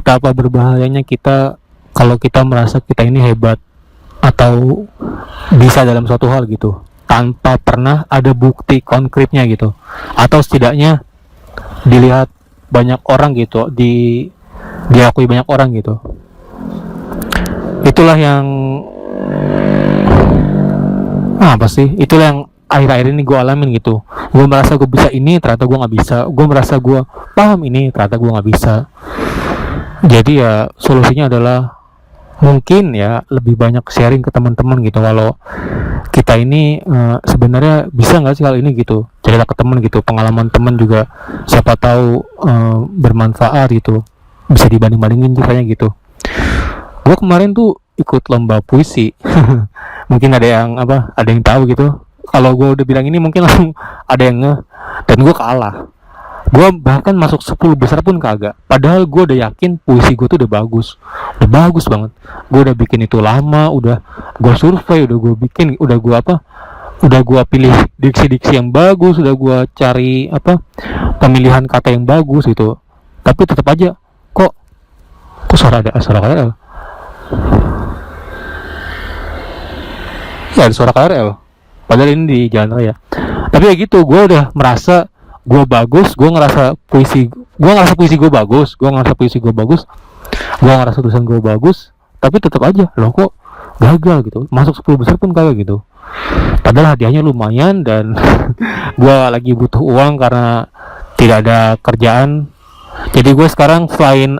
betapa berbahayanya kita kalau kita merasa kita ini hebat atau bisa dalam suatu hal gitu tanpa pernah ada bukti konkretnya gitu, atau setidaknya dilihat banyak orang gitu, diakui banyak orang gitu. Itulah yang apa sih, itulah yang akhir-akhir ini gue alamin gitu. Gue merasa gue bisa ini, ternyata gue nggak bisa. Gue merasa gue paham ini, ternyata gue nggak bisa. Jadi ya solusinya adalah mungkin ya lebih banyak sharing ke teman-teman gitu. Kalau kita ini sebenarnya bisa nggak sih hal ini gitu, cerita ke teman gitu, pengalaman teman juga siapa tahu bermanfaat gitu, bisa dibanding-bandingin ceritanya gitu. Gue kemarin tuh ikut lomba puisi. Mungkin ada yang tahu gitu. Kalau gue udah bilang ini mungkin langsung ada yang nge, dan gue kalah. Gue bahkan masuk 10 besar pun kagak. Padahal gue udah yakin puisi gue tuh udah bagus banget. Gue udah bikin itu lama, udah gue survei, udah gue pilih diksi-diksi yang bagus, udah gue cari pemilihan kata yang bagus gitu. Tapi tetap aja kok suara KRL. Ya ada suara KRL. Padahal ini di jalan raya. Tapi ya gitu, gue udah merasa gue bagus, gue ngerasa puisi gue bagus, gue ngerasa tulisan gue bagus, tapi tetap aja loh kok gagal gitu, masuk 10 besar pun kagak gitu. Padahal hadiahnya lumayan dan gue lagi butuh uang karena tidak ada kerjaan. Jadi gue sekarang selain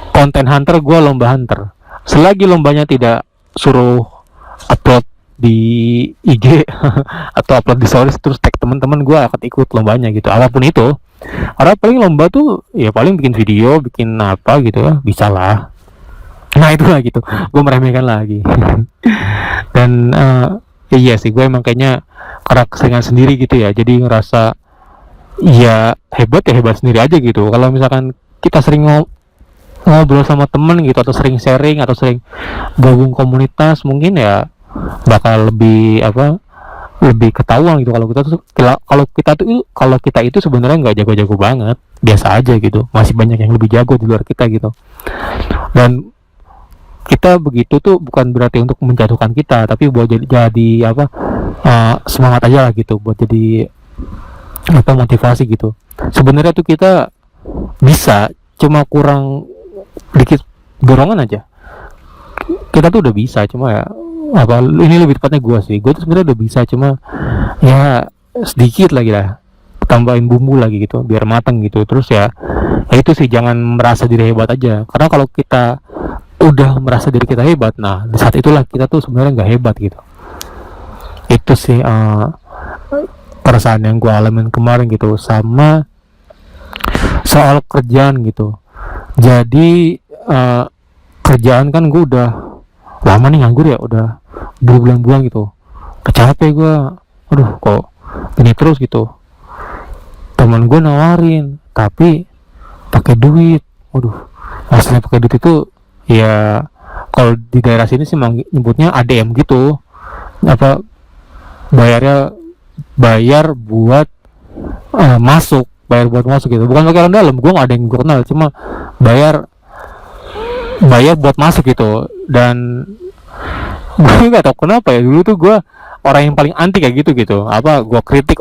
content hunter, gue lomba hunter. Selagi lombanya tidak suruh upload di IG atau upload di stories terus tag teman-teman, gue akan ikut lombanya gitu, apapun itu. Karena paling lomba tuh ya paling bikin video, bikin apa gitu ya, bisa lah. Nah itulah gitu, gue meremehkan lagi. Dan iya sih, gue emang kayaknya karena keseringan sendiri gitu ya, jadi ngerasa ya hebat sendiri aja gitu. Kalau misalkan kita sering ngobrol sama temen gitu, atau sering sharing, atau sering gabung komunitas, mungkin ya bakal lebih ketahuan gitu kalau kita itu sebenarnya nggak jago-jago banget, biasa aja gitu, masih banyak yang lebih jago di luar kita gitu. Dan kita begitu tuh bukan berarti untuk menjatuhkan kita, tapi buat jadi semangat aja lah gitu, buat jadi motivasi gitu. Sebenarnya tuh kita bisa, cuma kurang dikit dorongan aja. Kita tuh udah bisa, cuma ya ini lebih tepatnya gue tuh sebenarnya udah bisa, cuma ya sedikit lagi lah, tambahin bumbu lagi gitu biar matang gitu. Terus ya itu sih, jangan merasa diri hebat aja, karena kalau kita udah merasa diri kita hebat, nah di saat itulah kita tuh sebenarnya nggak hebat gitu. Itu sih perasaan yang gue alamin kemarin gitu, sama soal kerjaan gitu. Jadi kerjaan kan gue udah lama nih nganggur ya, udah berbulan-bulan gitu, capek gue, aduh kok ini terus gitu. Teman gue nawarin tapi pakai duit, waduh, hasilnya pakai duit itu ya kalau di daerah sini sih nyebutnya ADM gitu, bayar buat masuk gitu, bukan pakai orang dalam. Gue nggak ada yang gue kenal, cuma bayar buat masuk gitu. Dan gue nggak tahu kenapa ya, dulu tuh gue orang yang paling anti kayak gitu gue kritik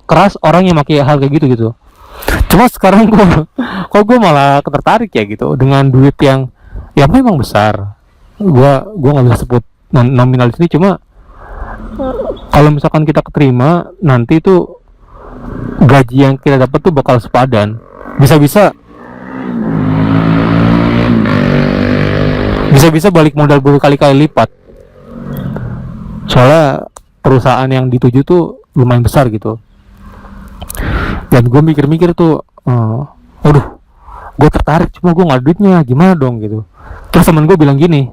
keras orang yang pakai hal kayak gitu. Cuma sekarang gue malah tertarik ya gitu, dengan duit yang memang besar. Gue nggak bisa sebut nominal di sini, cuma kalau misalkan kita keterima nanti tuh gaji yang kita dapat tuh bakal sepadan, bisa balik modal berkali-kali lipat. Soalnya perusahaan yang dituju tuh lumayan besar gitu. Dan gue mikir-mikir tuh, gue tertarik, cuma gue nggak ada duitnya, gimana dong gitu. Terus teman gue bilang gini,